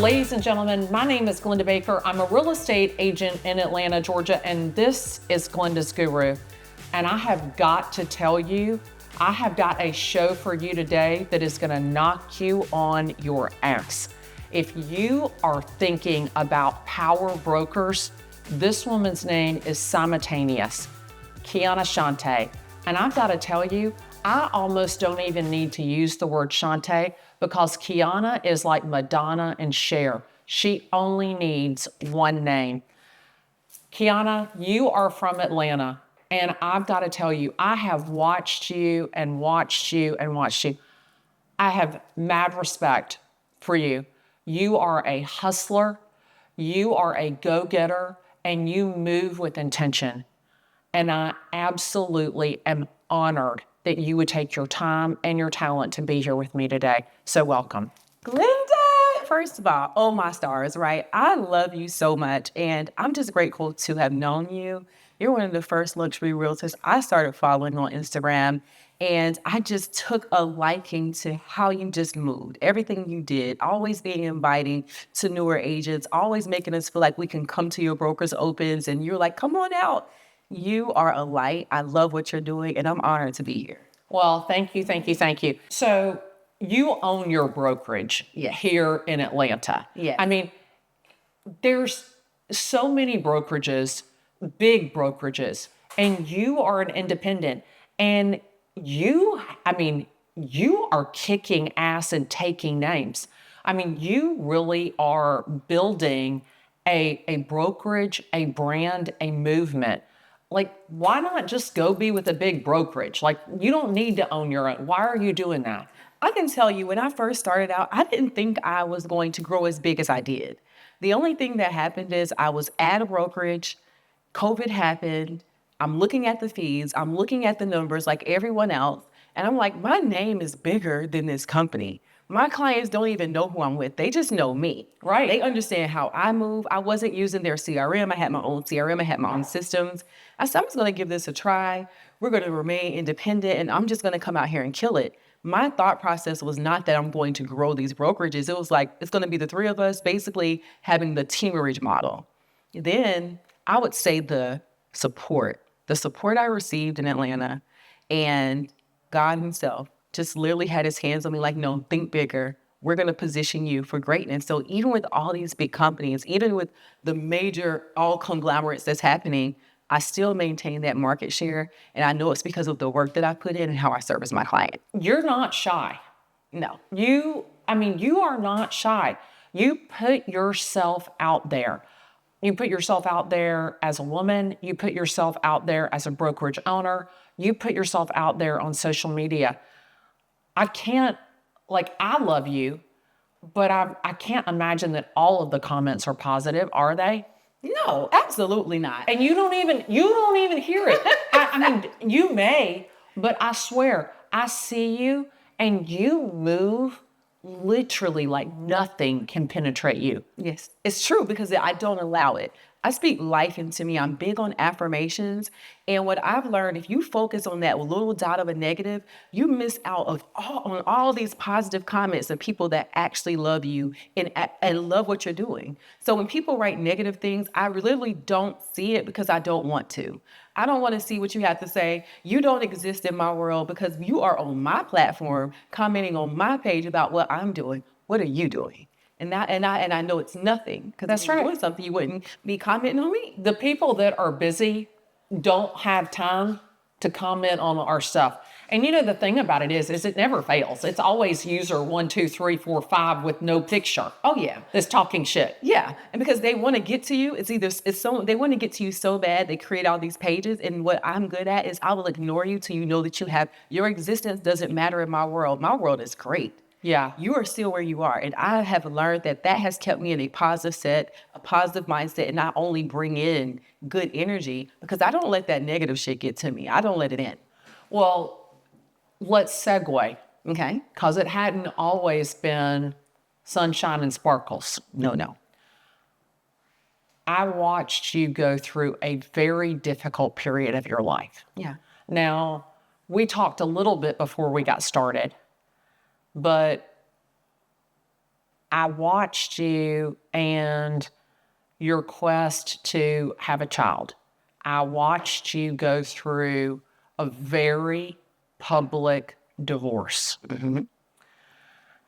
Ladies and gentlemen, my name is Glennda Baker. I'm a real estate agent in Atlanta, Georgia, and this is Glenda's Guru. And I have got to tell you, I have got a show for you today that is gonna knock you on your ass. If you are thinking about power brokers, this woman's name is simultaneous, Quiana Shonte. And I've got to tell you, I almost don't even need to use the word Shonte because Quiana is like Madonna and Cher. She only needs one name. Quiana, you are from Atlanta, and I've got to tell you, I have watched you and watched you and watched you. I have mad respect for you. You are a hustler, you are a go-getter, and you move with intention. And I absolutely am honored that you would take your time and your talent to be here with me today. So welcome. Glennda, first of all, oh my stars, right? I love you so much, and I'm just grateful to have known you. You're one of the first luxury realtors I started following on Instagram, and I just took a liking to how you just moved. Everything you did, always being inviting to newer agents, always making us feel like we can come to your broker's opens, and you're like, come on out. You are a light. I love what you're doing, and I'm honored to be here. Well, thank you, thank you, thank you. So you own your brokerage here in Atlanta. Yeah. I mean, there's so many brokerages, big brokerages, and you are an independent. And you are kicking ass and taking names. I mean, you really are building a brokerage, a brand, a movement. Like, why not just go be with a big brokerage? Like, you don't need to own your own. Why are you doing that? I can tell you, when I first started out, I didn't think I was going to grow as big as I did. The only thing that happened is I was at a brokerage, COVID happened, I'm looking at the fees, I'm looking at the numbers like everyone else, and I'm like, my name is bigger than this company. My clients don't even know who I'm with. They just know me. Right. They understand how I move. I wasn't using their CRM. I had my own CRM. I had my own systems. I said, I'm just going to give this a try. We're going to remain independent, and I'm just going to come out here and kill it. My thought process was not that I'm going to grow these brokerages. It was like, it's going to be the three of us basically having the teamerage model. Then I would say the support I received in Atlanta, and God himself just literally had his hands on me like, no, think bigger. We're going to position you for greatness. So even with all these big companies, even with the major all conglomerates that's happening, I still maintain that market share. And I know it's because of the work that I put in and how I service my client. You're not shy. No. You are not shy. You put yourself out there. You put yourself out there as a woman. You put yourself out there as a brokerage owner. You put yourself out there on social media. I love you, but I can't imagine that all of the comments are positive, are they? No, absolutely not. And you don't even hear it. I mean, you may, but I swear, I see you and you move literally like nothing can penetrate you. Yes, it's true because I don't allow it. I speak life into me. I'm big on affirmations. And what I've learned, if you focus on that little dot of a negative, you miss out on all these positive comments and people that actually love you and love what you're doing. So when people write negative things, I literally don't see it because I don't want to. I don't want to see what you have to say. You don't exist in my world because you are on my platform commenting on my page about what I'm doing. What are you doing? And I know it's nothing because That's if you're right. doing something, you wouldn't be commenting on me. The people that are busy don't have time to comment on our stuff. And you know, the thing about it is it never fails. It's always user 1, 2, 3, 4, 5 with no picture. Oh yeah. That's talking shit. Yeah. And because they want to get to you, they want to get to you so bad, they create all these pages. And what I'm good at is I will ignore you till you know that your existence doesn't matter in my world. My world is great. Yeah. You are still where you are. And I have learned that has kept me in a positive mindset, and not only bring in good energy, because I don't let that negative shit get to me. I don't let it in. Well, let's segue. Okay. Because it hadn't always been sunshine and sparkles. No. I watched you go through a very difficult period of your life. Yeah. Now, we talked a little bit before we got started, but I watched you and your quest to have a child. I watched you go through a very public divorce.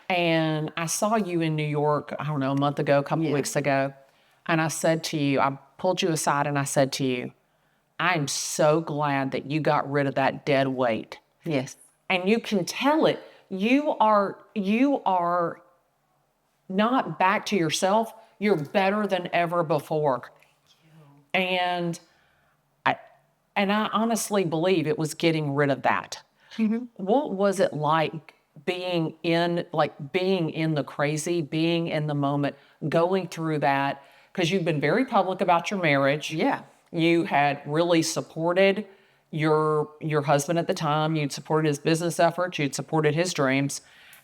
And I saw you in New York, I don't know, a month ago, a couple weeks ago. And I said to you, I pulled you aside and I said to you, I am so glad that you got rid of that dead weight. Yes. And you can tell it. You are not back to yourself. You're better than ever before. And I honestly believe it was getting rid of that. What was it like being in the crazy, being in the moment, going through that? Because you've been very public about your marriage. Yeah. You had really supported your husband at the time. You'd supported his business efforts. You'd supported his dreams.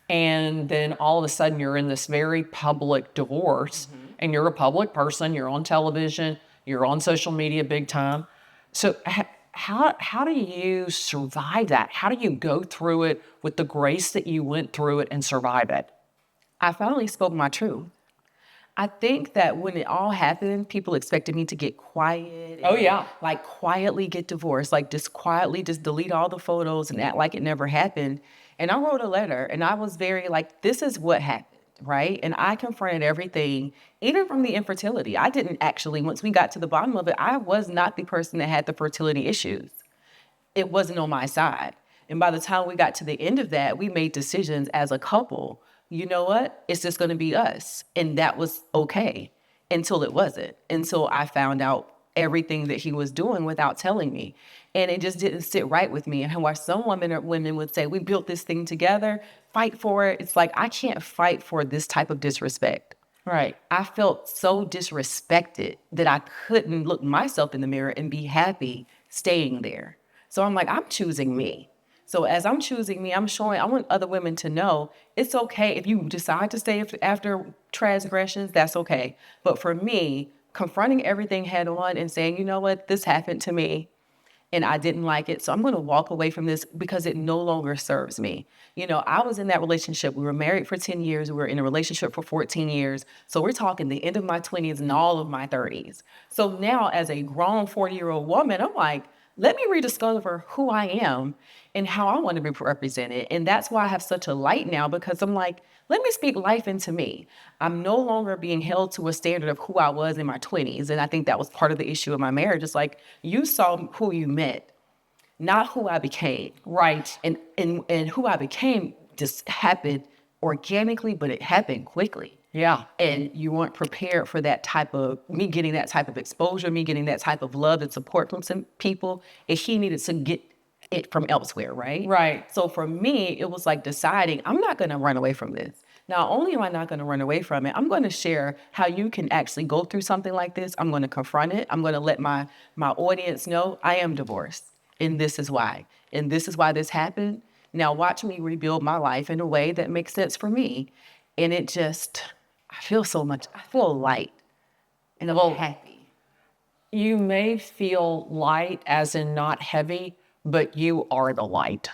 And then all of a sudden you're in this very public divorce and you're a public person. You're on television. You're on social media big time. So how do you survive that? How do you go through it with the grace that you went through it and survive it? I finally spoke my truth. I think that when it all happened, people expected me to get quiet. Oh, yeah. Like quietly get divorced, like just quietly just delete all the photos and act like it never happened. And I wrote a letter and I was very like, this is what happened, right? And I confronted everything, even from the infertility. I didn't actually, once we got to the bottom of it, I was not the person that had the fertility issues. It wasn't on my side. And by the time we got to the end of that, we made decisions as a couple. You know what? It's just going to be us. And that was okay until it wasn't, until I found out everything that he was doing without telling me. And it just didn't sit right with me. And why some women would say, we built this thing together, fight for it. It's like, I can't fight for this type of disrespect. Right. I felt so disrespected that I couldn't look myself in the mirror and be happy staying there. So I'm like, I'm choosing me. So as I'm choosing me, I want other women to know it's okay if you decide to stay after transgressions, that's okay. But for me, confronting everything head on and saying, you know what, this happened to me and I didn't like it. So I'm going to walk away from this because it no longer serves me. You know, I was in that relationship. We were married for 10 years. We were in a relationship for 14 years. So we're talking the end of my 20s and all of my 30s. So now as a grown 40-year-old woman, I'm like, let me rediscover who I am and how I want to be represented. And that's why I have such a light now, because I'm like, let me speak life into me. I'm no longer being held to a standard of who I was in my 20s. And I think that was part of the issue of my marriage. It's like, you saw who you met, not who I became. Right. And who I became just happened organically, but it happened quickly. Yeah. And you weren't prepared for that type of, me getting that type of exposure, me getting that type of love and support from some people. And he needed to get it from elsewhere, right? Right. So for me, it was like deciding, I'm not going to run away from this. Not only am I not going to run away from it, I'm going to share how you can actually go through something like this. I'm going to confront it. I'm going to let my audience know I am divorced. And this is why. And this is why this happened. Now watch me rebuild my life in a way that makes sense for me. And it just, I feel light and I'm happy. You may feel light as in not heavy, but you are the light.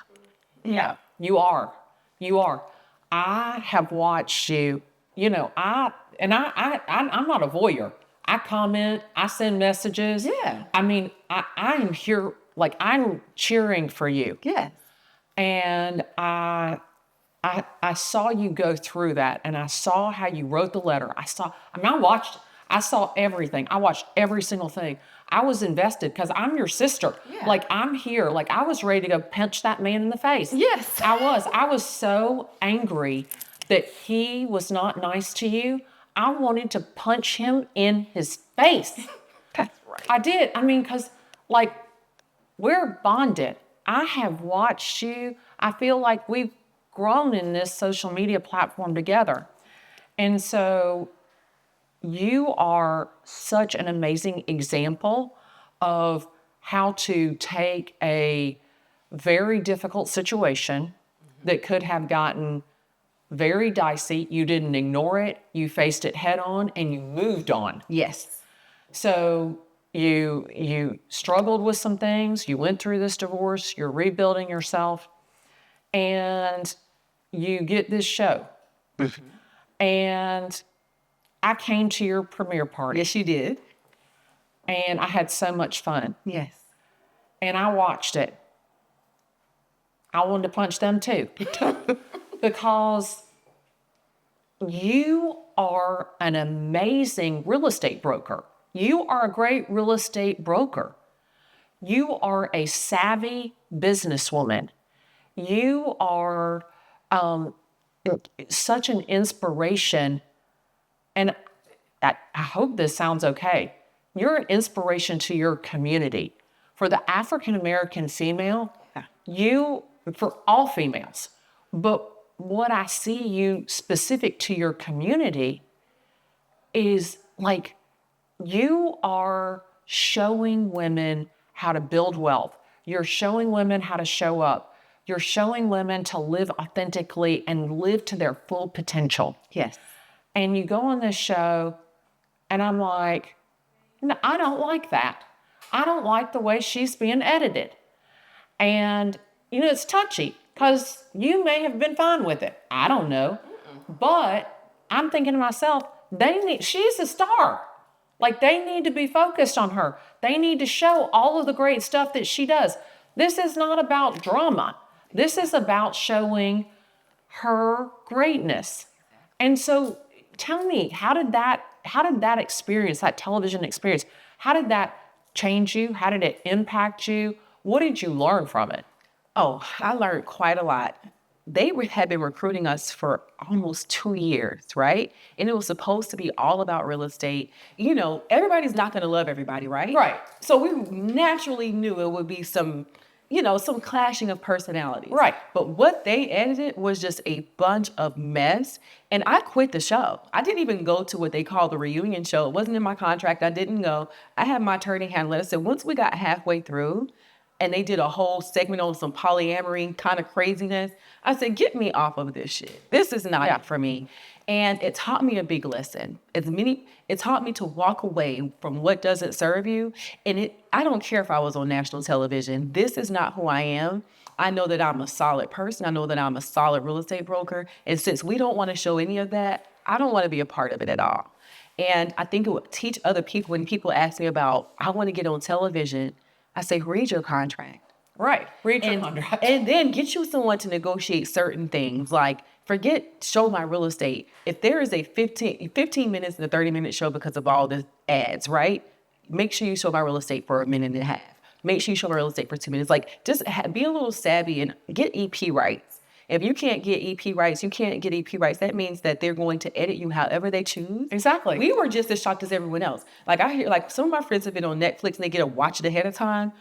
Yeah. You are. You are. I have watched you, I'm not a voyeur. I comment, I send messages. Yeah. I mean, I am here, like I'm cheering for you. Yes. And I saw you go through that, and I saw how you wrote the letter. I saw everything. I watched every single thing. I was invested because I'm your sister. Yeah. Like I'm here. Like I was ready to go punch that man in the face. Yes. I was so angry that he was not nice to you. I wanted to punch him in his face. That's right. I did. I mean, because like we're bonded. I have watched you. I feel like we've grown in this social media platform together. And so you are such an amazing example of how to take a very difficult situation that could have gotten very dicey. You didn't ignore it. You faced it head on and you moved on. Yes. So you struggled with some things. You went through this divorce. You're rebuilding yourself. And you get this show. And I came to your premiere party. Yes, you did. And I had so much fun. Yes. And I watched it. I wanted to punch them too. Because you are an amazing real estate broker. You are a great real estate broker. You are a savvy businesswoman. You are such an inspiration. And I hope this sounds okay. You're an inspiration to your community. For the African American female, for all females, but what I see you specific to your community is like you are showing women how to build wealth. You're showing women how to show up. You're showing women to live authentically and live to their full potential. Yes. And you go on this show, and I'm like, no, I don't like that. I don't like the way she's being edited. And, it's touchy because you may have been fine with it. I don't know. But I'm thinking to myself, she's a star. Like, they need to be focused on her. They need to show all of the great stuff that she does. This is not about drama. This is about showing her greatness. And so tell me, how did that experience, that television experience, how did that change you? How did it impact you? What did you learn from it? Oh, I learned quite a lot. They had been recruiting us for almost 2 years, right? And it was supposed to be all about real estate. Everybody's not going to love everybody, right? Right. So we naturally knew it would be some clashing of personalities. Right. But what they edited was just a bunch of mess. And I quit the show. I didn't even go to what they call the reunion show. It wasn't in my contract. I didn't go. I had my attorney handle it. I said, once we got halfway through, and they did a whole segment on some polyamory kind of craziness, I said, get me off of this shit. This is not it for me. And it taught me a big lesson. It taught me to walk away from what doesn't serve you. And I don't care if I was on national television. This is not who I am. I know that I'm a solid person. I know that I'm a solid real estate broker. And since we don't want to show any of that, I don't want to be a part of it at all. And I think it would teach other people. When people ask me about, I want to get on television, I say, read your contract. Right. Read your contract. And then get you someone to negotiate certain things. Like, forget show my real estate. If there is a 15 minutes and a 30-minute show because of all the ads, right? Make sure you show my real estate for a minute and a half. Make sure you show my real estate for 2 minutes. Like, just be a little savvy and get EP rights. If you can't get EP rights, you can't get EP rights. That means that they're going to edit you however they choose. Exactly. We were just as shocked as everyone else. Like, I hear, like, some of my friends have been on Netflix and they get to watch it ahead of time.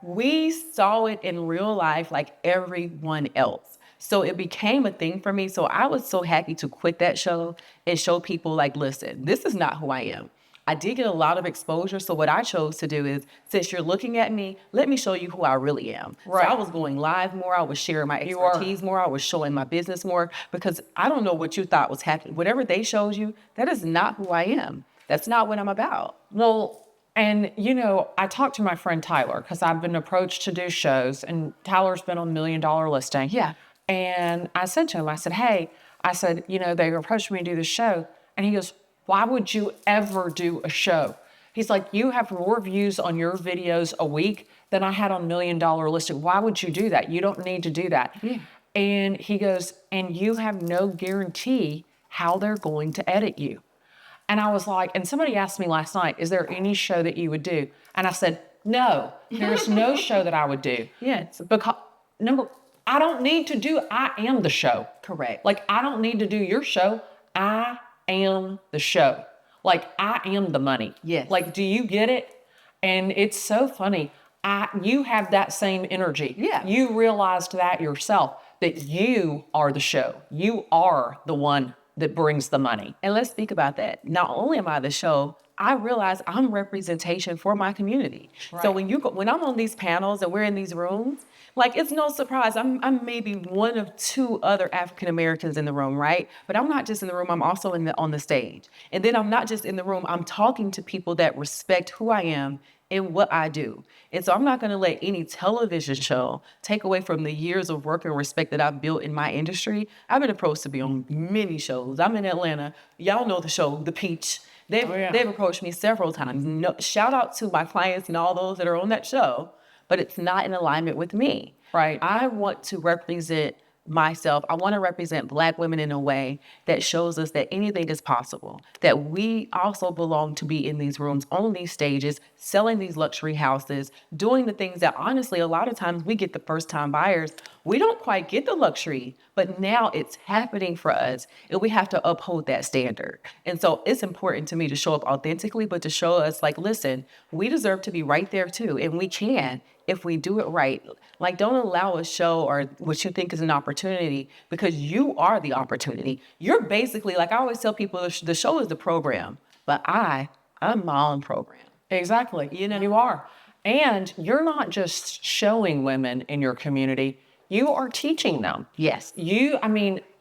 We saw it in real life like everyone else. So it became a thing for me. So I was so happy to quit that show and show people, like, listen, this is not who I am. I did get a lot of exposure. So what I chose to do is, since you're looking at me, let me show you who I really am. Right. So I was going live more. I was sharing my expertise more. I was showing my business more, because I don't know what you thought was happening. Whatever they showed you, that is not who I am. That's not what I'm about. Well, and I talked to my friend Tyler because I've been approached to do shows, and Tyler's been on $1 Million Listing. Yeah. And I said to him, I said, hey, they approached me to do this show. And he goes, why would you ever do a show? He's like, you have more views on your videos a week than I had on $1 Million Listing. Why would you do that? You don't need to do that. Yeah. And he goes, and you have no guarantee how they're going to edit you. And I was like, and somebody asked me last night, is there any show that you would do? And I said, no, there's no show that I would do. Yes. Because I don't need to do, I am the show. Correct. Like, I don't need to do your show. I am the show. Like, I am the money. Yes. Like, do you get it? And it's so funny. You have that same energy. Yeah. You realized that yourself, that you are the show. You are the one that brings the money. And let's speak about that. Not only am I the show, I realize I'm representation for my community. Right. So when I'm on these panels and we're in these rooms, like, it's no surprise. I'm maybe one of two other African Americans in the room, right? But I'm not just in the room, I'm also on the stage. And then I'm not just in the room, I'm talking to people that respect who I am in what I do. And so I'm not going to let any television show take away from the years of work and respect that I've built in my industry. I've been approached to be on many shows. I'm in Atlanta. Y'all know the show, The Peach. They've approached me several times. No, shout out to my clients and all those that are on that show, but it's not in alignment with me. Right. I want to represent myself. I want to represent Black women in a way that shows us that anything is possible, that we also belong to be in these rooms, on these stages, selling these luxury houses, doing the things that honestly, a lot of times we get the first time buyers. We don't quite get the luxury, but now it's happening for us and we have to uphold that standard. And so it's important to me to show up authentically, but to show us like, listen, we deserve to be right there too. And we can if we do it right. Like, don't allow a show or what you think is an opportunity, because you are the opportunity. You're basically, like I always tell people, the show is the program, but I'm my own program. Exactly. You are. And you're not just showing women in your community, you are teaching them. Yes.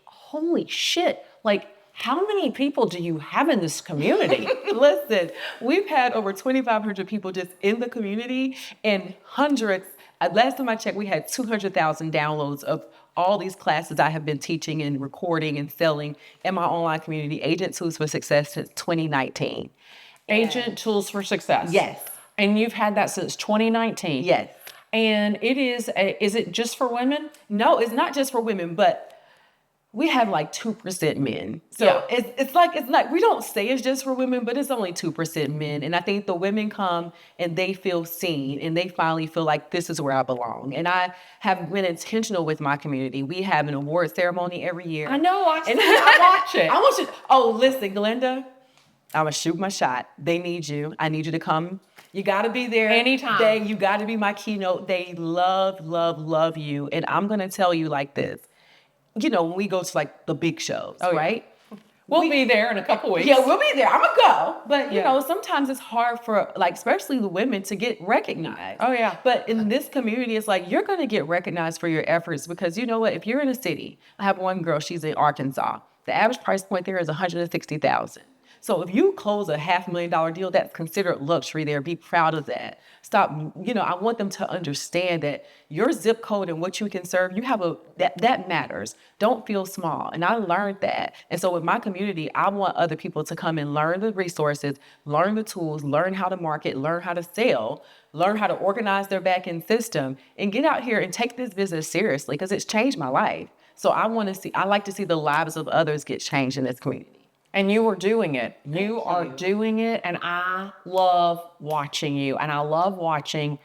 Holy shit. Like, how many people do you have in this community? Listen, we've had over 2,500 people just in the community, and hundreds. Last time I checked, we had 200,000 downloads of all these classes I have been teaching and recording and selling in my online community, Agent Tools for Success, since 2019. Agent Tools for Success. Yes. And you've had that since 2019. Yes. And is it just for women? No, it's not just for women, but we have like 2% men. So Yeah. it's like, we don't say it's just for women, but it's only 2% men. And I think the women come and they feel seen and they finally feel like this is where I belong. And I have been intentional with my community. We have an award ceremony every year. I know. I watch it. I want you. Oh, listen, Glennda, I'm going to shoot my shot. They need you. I need you to come. You got to be there. Anytime. You got to be my keynote. They love, love, love you. And I'm going to tell you like this. You know, when we go to like the big shows, right? We'll be there in a couple weeks. Yeah, we'll be there. I'm going to go. But, you Yeah. know, sometimes it's hard for, like, especially the women to get recognized. Oh, yeah. But in this community, it's like you're going to get recognized for your efforts, because you know what? If you're in a city, I have one girl, she's in Arkansas. The average price point there is $160,000. So if you close a $500,000 deal, that's considered luxury there. Be proud of that. Stop, I want them to understand that your zip code and what you can serve, that matters. Don't feel small. And I learned that. And so with my community, I want other people to come and learn the resources, learn the tools, learn how to market, learn how to sell, learn how to organize their back-end system, and get out here and take this business seriously, because it's changed my life. So I like to see the lives of others get changed in this community. And you are doing it. You are doing it. And I love watching you. And I love watching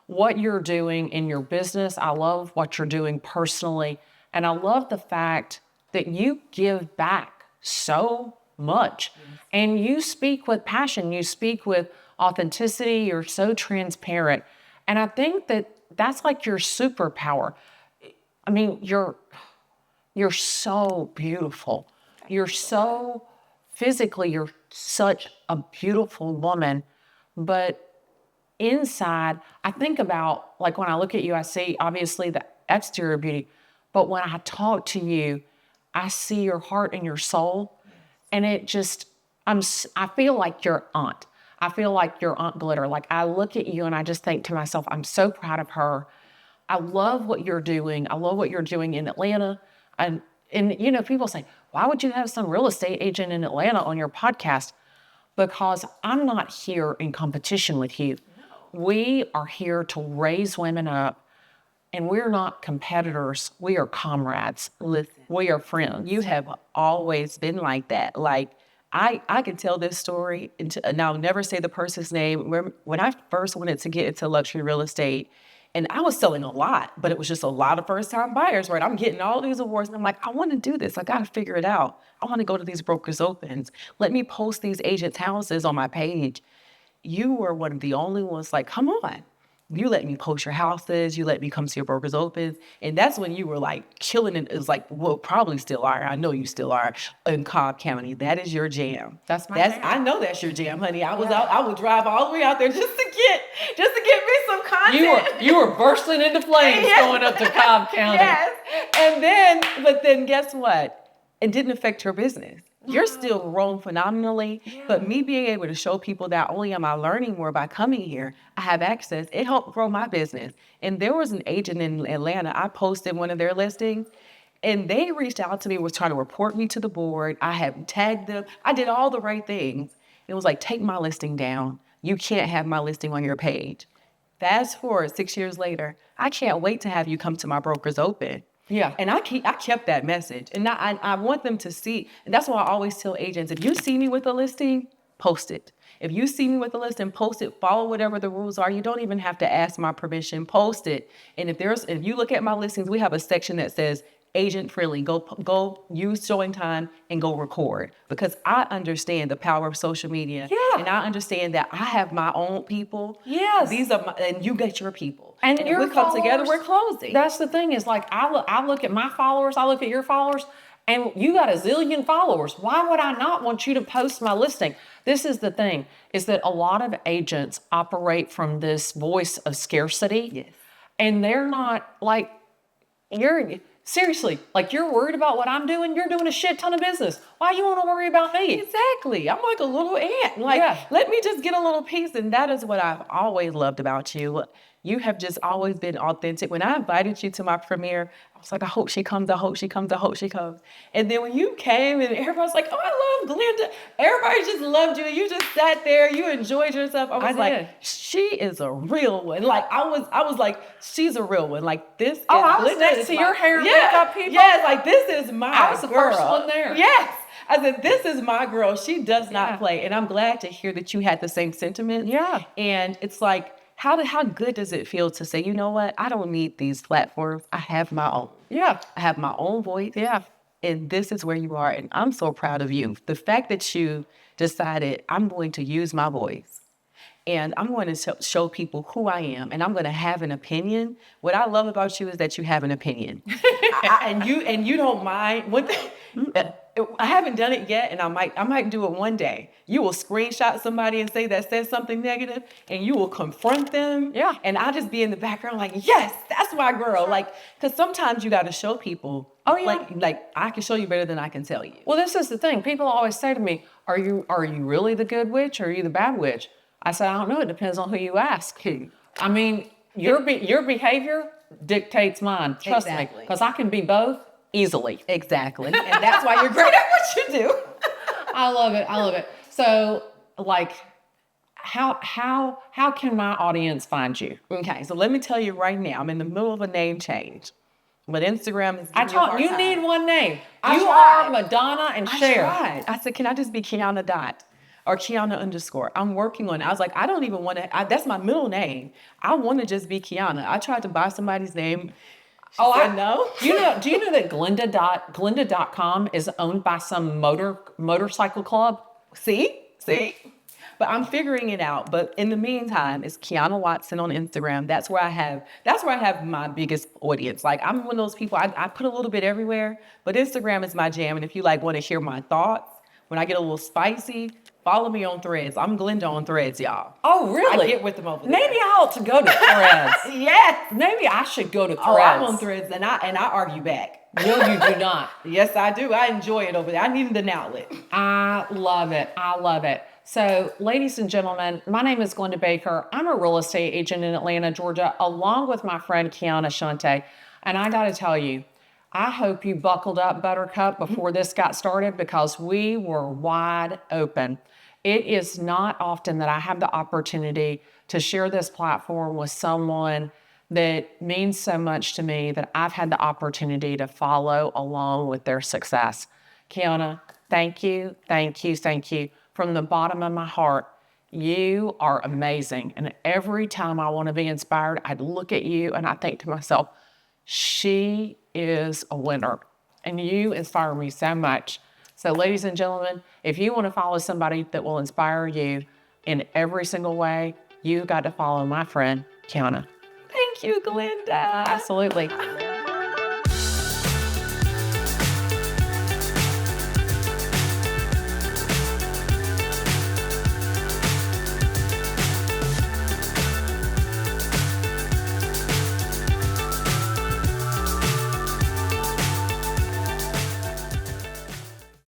what you're doing in your business. I love what you're doing personally. And I love the fact that you give back so much. And you speak with passion. You speak with authenticity. You're so transparent. And I think that that's like your superpower. I mean, you're so beautiful. You're so physically, you're such a beautiful woman, but inside, I think about, like, when I look at you, I see obviously the exterior beauty, but when I talk to you, I see your heart and your soul, and it just, I feel like your aunt. I feel like your Aunt Glitter. Like, I look at you and I just think to myself, I'm so proud of her. I love what you're doing. I love what you're doing in Atlanta. And people say, why would you have some real estate agent in Atlanta on your podcast? Because I'm not here in competition with you. We are here to raise women up, and we're not competitors. We are comrades. Listen, we are friends. You have always been like that. Like, I can tell this story, and I'll never say the person's name. When I first wanted to get into luxury real estate, and I was selling a lot, but it was just a lot of first-time buyers, right? I'm getting all these awards, and I'm like, I want to do this. I got to figure it out. I want to go to these brokers' opens. Let me post these agents' houses on my page. You were one of the only ones like, come on. You let me post your houses. You let me come to your brokers' opens. And that's when you were like killing it. It's like, well, probably still are. I know you still are in Cobb County. That is your jam. That's my jam. I know that's your jam, honey. I would drive all the way out there just to get me some content. You were bursting into flames going up to Cobb County. Yes. But then guess what? It didn't affect your business. You're still growing phenomenally, but me being able to show people that only am I learning more by coming here, I have access, it helped grow my business. And there was an agent in Atlanta, I posted one of their listings, and they reached out to me, was trying to report me to the board. I had tagged them. I did all the right things. It was like, take my listing down. You can't have my listing on your page. Fast forward 6 years later, I can't wait to have you come to my Brokers Open. Yeah. And I kept that message. And I want them to see, and that's why I always tell agents, if you see me with a listing, post it. If you see me with a listing, post it, follow whatever the rules are. You don't even have to ask my permission, post it. And if you look at my listings, we have a section that says agent friendly, go use showing time and go record, because I understand the power of social media. Yeah. And I understand that I have my own people. Yes. These are and you get your people. And if your we come together, followers, we're closing. That's the thing is, like, I look at my followers, I look at your followers, and you got a zillion followers. Why would I not want you to post my listing? This is the thing, is that a lot of agents operate from this voice of scarcity. Yes. And they're not like, seriously, like, you're worried about what I'm doing. You're doing a shit ton of business. Why you want to worry about me? Exactly. I'm like a little ant. Like, let me just get a little piece. And that is what I've always loved about you. You have just always been authentic. When I invited you to my premiere, I was like, I hope she comes, I hope she comes, I hope she comes. And then when you came and everybody's like, oh, I love Glennda. Everybody just loved you. You just sat there, you enjoyed yourself. I was like, she is a real one. Like, I was like, she's a real one. Like, this is I was Glennda next to your hair and makeup people. Yes, like, this is my I was the girl. first one there. Yes. I said, this is my girl. She does not play. And I'm glad to hear that you had the same sentiment. Yeah. And it's like, how good does it feel to say, you know what? I don't need these platforms. I have my own. Yeah. I have my own voice. Yeah. And this is where you are. And I'm so proud of you. The fact that you decided, I'm going to use my voice and I'm going to show people who I am, and I'm going to have an opinion. What I love about you is that you have an opinion. and you don't mind. I haven't done it yet, and I might do it one day. You will screenshot somebody and say that says something negative, and you will confront them. Yeah. And I'll just be in the background like, yes, that's my girl. Like, because sometimes you got to show people. Oh, yeah. Like I can show you better than I can tell you. Well, this is the thing. People always say to me, are you really the good witch or are you the bad witch? I say, I don't know. It depends on who you ask. I mean, your behavior dictates mine. Trust me, because I can be both easily. Exactly. And that's why you're great at what you do. I love it. I love it. So, like, how can my audience find you? Okay, so let me tell you right now, I'm in the middle of a name change. But Instagram is you need one name. You tried. are Madonna and Cher. I said, can I just be Quiana Dot or Quiana _? I'm working on it. I was like, I don't even want to, that's my middle name. I want to just be Quiana. I tried to buy somebody's name. I know. Do you know that Glennda.com is owned by some motorcycle club? See? But I'm figuring it out. But in the meantime, it's Quiana Watson on Instagram. That's where I have my biggest audience. Like, I'm one of those people, I put a little bit everywhere, but Instagram is my jam. And if you want to hear my thoughts, when I get a little spicy, follow me on Threads. I'm Glennda on Threads, y'all. Oh, really? I get with them over there. Maybe I ought to go to Threads. Yes. Maybe I should go to Threads. Oh, I'm on Threads and I argue back. No, you do not. Yes, I do. I enjoy it over there. I needed an outlet. I love it. I love it. So, ladies and gentlemen, my name is Glennda Baker. I'm a real estate agent in Atlanta, Georgia, along with my friend Quiana Shonte. And I got to tell you, I hope you buckled up, Buttercup, before this got started, because we were wide open. It is not often that I have the opportunity to share this platform with someone that means so much to me, that I've had the opportunity to follow along with their success. Quiana, thank you, thank you, thank you. From the bottom of my heart, you are amazing. And every time I want to be inspired, I look at you and I think to myself, she is a winner. And you inspire me so much. So, ladies and gentlemen, if you want to follow somebody that will inspire you in every single way, you got to follow my friend, Quiana. Thank you, Glennda. Absolutely.